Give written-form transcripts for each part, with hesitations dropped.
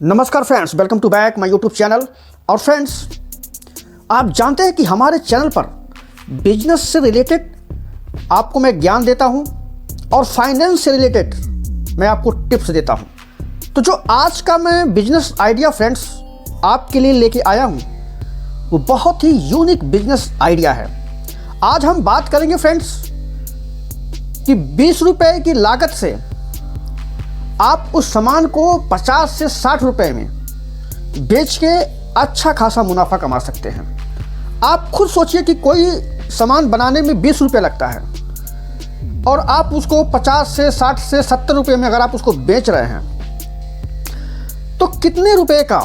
नमस्कार friends, welcome to back my YouTube channel. और friends, आप जानते हैं कि हमारे चैनल पर बिजनेस से रिलेटेड आपको मैं ज्ञान देता हूं और फाइनेंस से रिलेटेड मैं आपको टिप्स देता हूं। तो जो आज का मैं बिजनेस आइडिया फ्रेंड्स आपके लिए लेके आया हूं वो बहुत ही यूनिक बिजनेस आइडिया है। आज हम बात करेंगे फ्रेंड्स कि 20 रुपए की लागत से आप उस सामान को 50 से 60 रुपए में बेच के अच्छा खासा मुनाफा कमा सकते हैं। आप खुद सोचिए कि कोई सामान बनाने में 20 रुपये लगता है और आप उसको 50 से 60 से 70 रुपये में अगर आप उसको बेच रहे हैं तो कितने रुपए का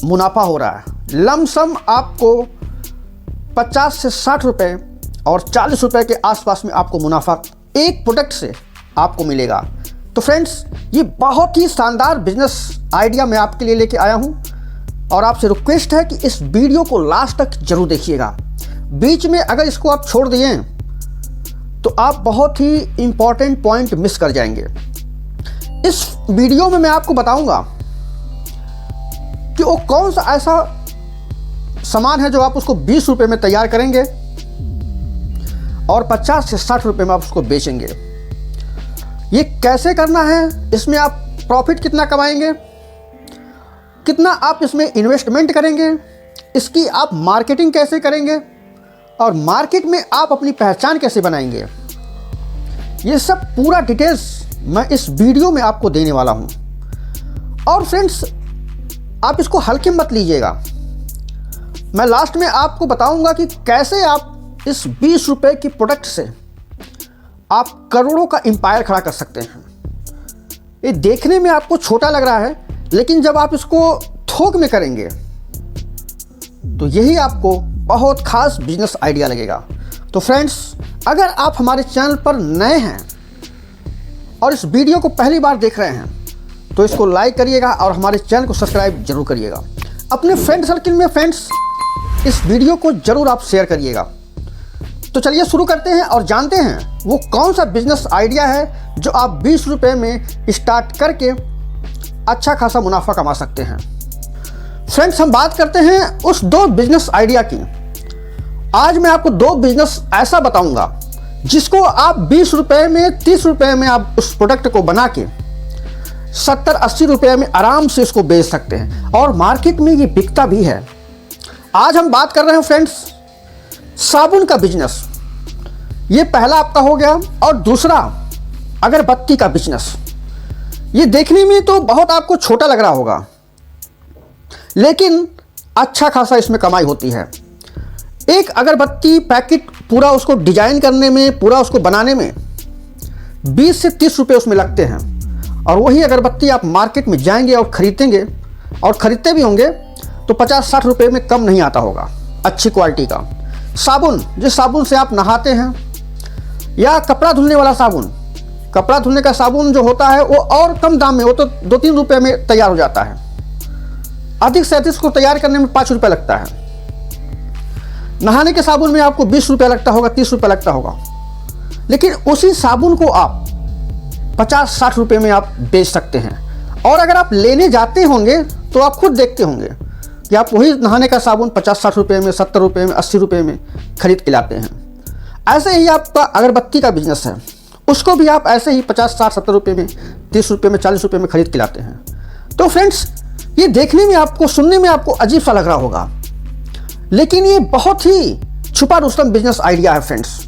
मुनाफा हो रहा है। लमसम आपको 50 से 60 रुपये और 40 रुपये के आसपास में आपको मुनाफा एक प्रोडक्ट से आपको मिलेगा। तो फ्रेंड्स, ये बहुत ही शानदार बिजनेस आइडिया मैं आपके लिए लेके आया हूं और आपसे रिक्वेस्ट है कि इस वीडियो को लास्ट तक जरूर देखिएगा। बीच में अगर इसको आप छोड़ दिए तो आप बहुत ही इंपॉर्टेंट पॉइंट मिस कर जाएंगे। इस वीडियो में मैं आपको बताऊंगा कि वो कौन सा ऐसा सामान है जो आप उसको 20 रुपये में तैयार करेंगे और 50 से 60 रुपये में आप उसको बेचेंगे। ये कैसे करना है, इसमें आप प्रॉफिट कितना कमाएंगे, कितना आप इसमें इन्वेस्टमेंट करेंगे, इसकी आप मार्केटिंग कैसे करेंगे और मार्केट में आप अपनी पहचान कैसे बनाएंगे, ये सब पूरा डिटेल्स मैं इस वीडियो में आपको देने वाला हूं। और फ्रेंड्स, आप इसको हल्के मत लीजिएगा। मैं लास्ट में आपको बताऊंगा कि कैसे आप इस 20 रुपये की प्रोडक्ट से आप करोड़ों का एम्पायर खड़ा कर सकते हैं। ये देखने में आपको छोटा लग रहा है, लेकिन जब आप इसको थोक में करेंगे तो यही आपको बहुत खास बिजनेस आइडिया लगेगा। तो फ्रेंड्स, अगर आप हमारे चैनल पर नए हैं और इस वीडियो को पहली बार देख रहे हैं तो इसको लाइक करिएगा और हमारे चैनल को सब्सक्राइब जरूर करिएगा। अपने फ्रेंड सर्किल में फ्रेंड्स इस वीडियो को जरूर आप शेयर करिएगा। तो चलिए शुरू करते हैं और जानते हैं वो कौन सा बिजनेस आइडिया है जो आप 20 रुपये में स्टार्ट करके अच्छा खासा मुनाफा कमा सकते हैं। फ्रेंड्स, हम बात करते हैं उस दो बिजनेस आइडिया की। आज मैं आपको दो बिजनेस ऐसा बताऊंगा जिसको आप 20 रुपये में 30 रुपये में आप उस प्रोडक्ट को बना के 70-80 रुपये में आराम से इसको बेच सकते हैं और मार्केट में ये बिकता भी है। आज हम बात कर रहे हैं फ्रेंड्स साबुन का बिजनेस। ये पहला आपका हो गया। और दूसरा अगरबत्ती का बिजनेस। ये देखने में तो बहुत आपको छोटा लग रहा होगा, लेकिन अच्छा खासा इसमें कमाई होती है। एक अगरबत्ती पैकेट पूरा उसको डिजाइन करने में, पूरा उसको बनाने में 20 से 30 रुपये उसमें लगते हैं और वही अगरबत्ती आप मार्केट में जाएंगे और खरीदेंगे और ख़रीदते भी होंगे तो 50-60 रुपये में कम नहीं आता होगा अच्छी क्वालिटी का। साबुन, जिस साबुन से आप नहाते हैं, या कपड़ा धुलने वाला साबुन, कपड़ा धुलने का साबुन जो होता है वो और कम दाम में, वो तो 2-3 रुपये में तैयार हो जाता है। अधिक से अधिक को तैयार करने में 5 रुपये लगता है। नहाने के साबुन में आपको 20 रुपये लगता होगा, 30 रुपये लगता होगा, लेकिन उसी साबुन को आप 50-60 रुपये में आप बेच सकते हैं। और अगर आप लेने जाते होंगे तो आप खुद देखते होंगे कि आप वही नहाने का साबुन 50-60 रुपये में, 70 रुपये में, 80 रुपये में खरीद के लाते हैं। ऐसे ही आपका अगरबत्ती का बिजनेस है, उसको भी आप ऐसे ही 50-60-70 रुपये में, 30 रुपये में, 40 रुपये में खरीद के लाते हैं। तो फ्रेंड्स, ये देखने में आपको, सुनने में आपको अजीब सा लग रहा होगा, लेकिन ये बहुत ही छुपा रुस्तम बिजनेस आइडिया है फ्रेंड्स।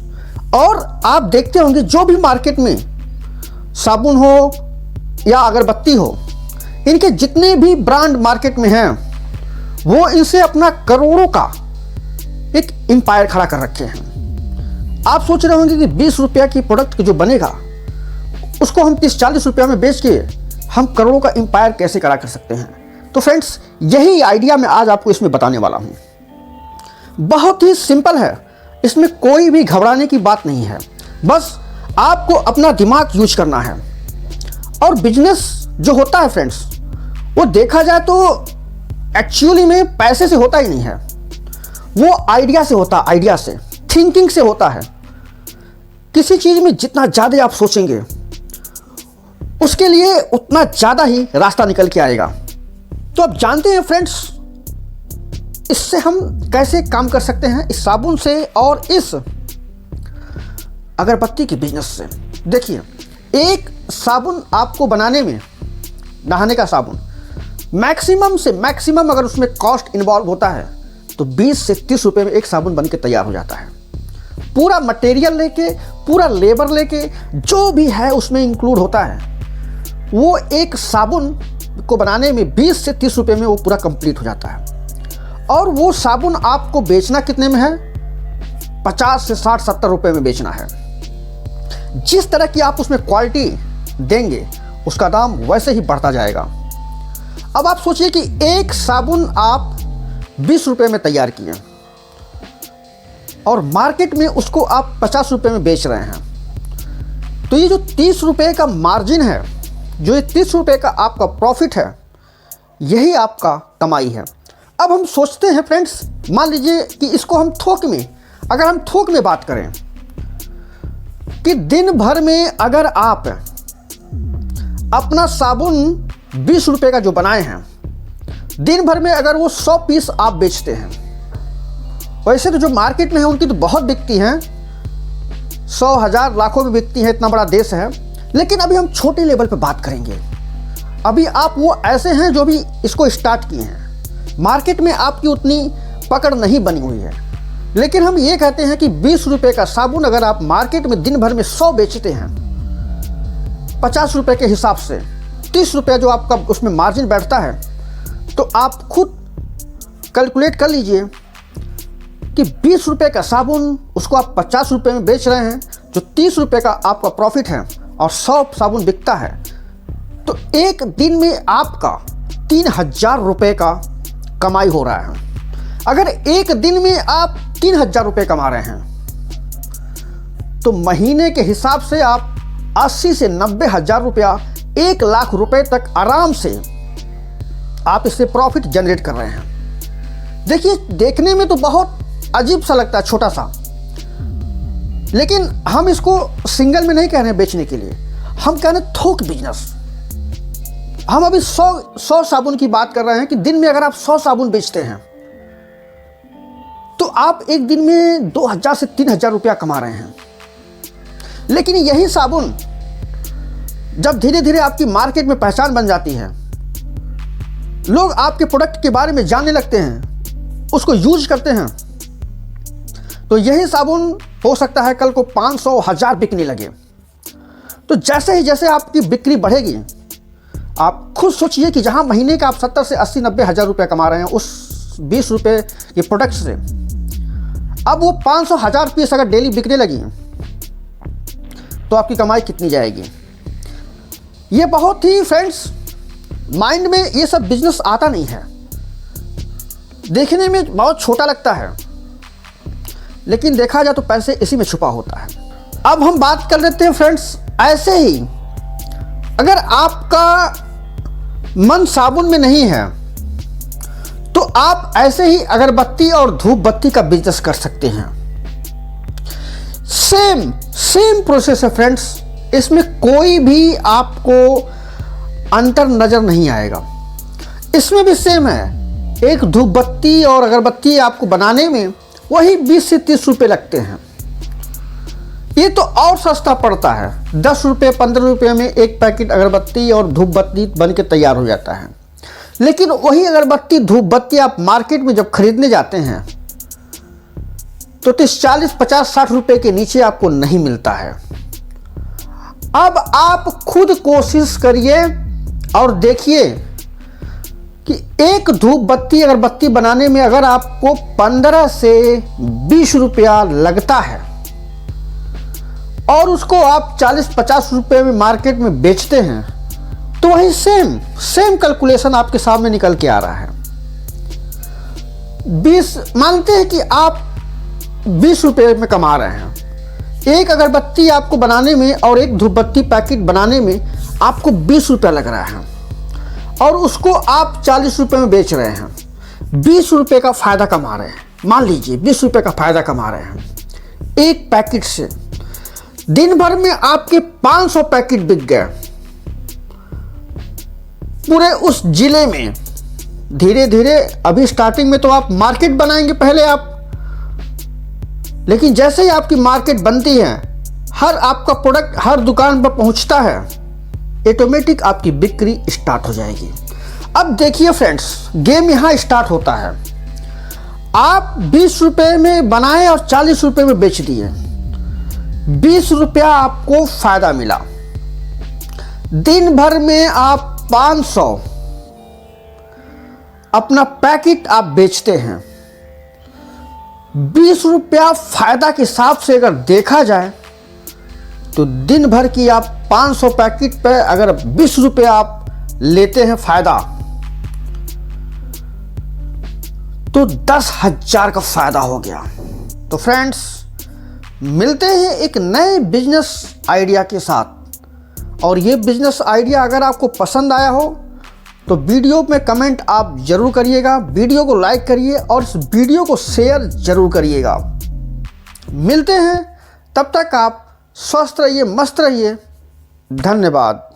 और आप देखते होंगे जो भी मार्केट में साबुन हो या अगरबत्ती हो, इनके जितने भी ब्रांड मार्केट में हैं वो इनसे अपना करोड़ों का एक एम्पायर खड़ा कर रखे हैं। आप सोच रहे होंगे कि 20 रुपये की प्रोडक्ट जो बनेगा उसको हम 30-40 रुपये में बेच के हम करोड़ों का एम्पायर कैसे खड़ा कर सकते हैं। तो फ्रेंड्स, यही आइडिया मैं आज आपको इसमें बताने वाला हूं। बहुत ही सिंपल है, इसमें कोई भी घबराने की बात नहीं है। बस आपको अपना दिमाग यूज करना है। और बिजनेस जो होता है फ्रेंड्स, वो देखा जाए तो एक्चुअली में पैसे से होता ही नहीं है, वो आइडिया से होता है, आइडिया से, थिंकिंग से होता है। किसी चीज़ में जितना ज़्यादा आप सोचेंगे उसके लिए उतना ज़्यादा ही रास्ता निकल के आएगा। तो अब जानते हैं फ्रेंड्स, इससे हम कैसे काम कर सकते हैं, इस साबुन से और इस अगरबत्ती के बिजनेस से। देखिए, एक साबुन आपको बनाने में, नहाने का साबुन, मैक्सिमम से मैक्सिमम अगर उसमें कॉस्ट इन्वॉल्व होता है तो 20 से 30 रुपए में एक साबुन बन के तैयार हो जाता है। पूरा मटेरियल लेके, पूरा लेबर लेके, जो भी है उसमें इंक्लूड होता है, वो एक साबुन को बनाने में 20 से 30 रुपए में वो पूरा कंप्लीट हो जाता है। और वो साबुन आपको बेचना कितने में है? 50 से 60, 70 रुपए में बेचना है। जिस तरह की आप उसमें क्वालिटी देंगे उसका दाम वैसे ही बढ़ता जाएगा। अब आप सोचिए कि एक साबुन आप 20 रुपए में तैयार किए और मार्केट में उसको आप 50 रुपए में बेच रहे हैं, तो ये जो 30 रुपए का मार्जिन है, जो ये 30 रुपए का आपका प्रॉफिट है, यही आपका कमाई है। अब हम सोचते हैं फ्रेंड्स, मान लीजिए कि इसको हम थोक में, अगर हम थोक में बात करें कि दिन भर में अगर आप अपना साबुन 20 रुपए का जो बनाए हैं, दिन भर में अगर वो 100 पीस आप बेचते हैं, वैसे तो जो मार्केट में है उनकी तो बहुत बिकती हैं, 100, 1000, लाखों में बिकती हैं, इतना बड़ा देश है। लेकिन अभी हम छोटे लेवल पे बात करेंगे। अभी आप वो ऐसे हैं जो भी इसको स्टार्ट किए हैं, मार्केट में आपकी उतनी पकड़ नहीं बनी हुई है, लेकिन हम ये कहते हैं कि 20 रुपए का साबुन अगर आप मार्केट में दिन भर में 100 बेचते हैं, 50 रुपए के हिसाब से 30 रुपये जो आपका उसमें मार्जिन बैठता है, तो आप खुद कैलकुलेट कर लीजिए कि 20 रुपए का साबुन उसको आप 50 रुपए में बेच रहे हैं, जो 30 रुपए का आपका प्रॉफिट है और 100 साबुन बिकता है, तो एक दिन में आपका 3000 रुपए का कमाई हो रहा है। अगर एक दिन में आप 3000 रुपए कमा रहे हैं, तो महीने के हिसाब से आप 80 से 90 हजार रुपया, 1 लाख रुपए तक आराम से आप इससे प्रॉफिट जनरेट कर रहे हैं। देखिए, देखने में तो बहुत अजीब सा लगता है, छोटा सा, लेकिन हम इसको सिंगल में नहीं कह रहे हैं बेचने के लिए, हम कह रहे हैं थोक बिजनेस। हम अभी 100 साबुन की बात कर रहे हैं कि दिन में अगर आप 100 साबुन बेचते हैं तो आप एक दिन में 2000 से 3000 रुपया कमा रहे हैं। लेकिन यही साबुन जब धीरे धीरे आपकी मार्केट में पहचान बन जाती है, लोग आपके प्रोडक्ट के बारे में जानने लगते हैं, उसको यूज करते हैं, तो यही साबुन हो सकता है कल को 500, 1000 बिकने लगे। तो जैसे ही जैसे आपकी बिक्री बढ़ेगी, आप खुद सोचिए कि जहां महीने का आप 70 से 80, 90 हजार रुपये कमा रहे हैं उस 20 रुपये के प्रोडक्ट से, अब वो 500, 1000 पीस अगर डेली बिकने लगी तो आपकी कमाई कितनी जाएगी। ये बहुत ही फ्रेंड्स, माइंड में ये सब बिजनेस आता नहीं है, देखने में बहुत छोटा लगता है, लेकिन देखा जाए तो पैसे इसी में छुपा होता है। अब हम बात कर लेते हैं फ्रेंड्स, ऐसे ही अगर आपका मन साबुन में नहीं है तो आप ऐसे ही अगरबत्ती और धूप बत्ती का बिजनेस कर सकते हैं। सेम प्रोसेस है फ्रेंड्स, इसमें कोई भी आपको अंतर नजर नहीं आएगा। इसमें भी सेम है, एक धूप बत्ती और अगरबत्ती आपको बनाने में वही 20 से 30 रुपये लगते हैं। ये तो और सस्ता पड़ता है, 10 रुपये, 15 रुपये में एक पैकेट अगरबत्ती और धूप बत्ती बन के तैयार हो जाता है। लेकिन वही अगरबत्ती, धूप बत्ती आप मार्केट में जब खरीदने जाते हैं तो 30, 40, 50, 60 रुपये के नीचे आपको नहीं मिलता है। अब आप खुद कोशिश करिए और देखिए कि एक धूप बत्ती अगरबत्ती बनाने में अगर आपको 15 से 20 रुपया लगता है और उसको आप 40-50 रुपये में मार्केट में बेचते हैं, तो वही सेम कैलकुलेशन आपके सामने निकल के आ रहा है। 20 मानते हैं कि आप 20 रुपये में कमा रहे हैं। एक अगरबत्ती आपको बनाने में और एक धूप बत्ती पैकेट बनाने में आपको 20 रुपया लग रहा है और उसको आप 40 रुपये में बेच रहे हैं। 20 रुपये का फायदा कमा रहे हैं। मान लीजिए 20 रुपये का फायदा कमा रहे हैं एक पैकेट से। दिन भर में आपके 500 पैकेट बिक गए पूरे उस जिले में, धीरे धीरे अभी स्टार्टिंग में तो आप मार्केट बनाएंगे पहले आप, लेकिन जैसे ही आपकी मार्केट बनती है, हर आपका प्रोडक्ट हर दुकान पर पहुंचता है, ऑटोमेटिक आपकी बिक्री स्टार्ट हो जाएगी। अब देखिए फ्रेंड्स, गेम यहाँ स्टार्ट होता है। आप 20 रुपये में बनाए और 40 रुपये में बेच दिए, 20 रुपया आपको फायदा मिला। दिन भर में आप 500 अपना पैकेट आप बेचते हैं। 20 रुपया फायदा के हिसाब से अगर देखा जाए तो दिन भर की आप 500 पैकेट पे अगर 20 रुपया आप लेते हैं फायदा, तो 10,000 का फायदा हो गया। तो फ्रेंड्स, मिलते हैं एक नए बिजनेस आइडिया के साथ। और ये बिजनेस आइडिया अगर आपको पसंद आया हो तो वीडियो में कमेंट आप जरूर करिएगा, वीडियो को लाइक करिए और इस वीडियो को शेयर जरूर करिएगा। मिलते हैं, तब तक आप स्वस्थ रहिए, मस्त रहिए। धन्यवाद।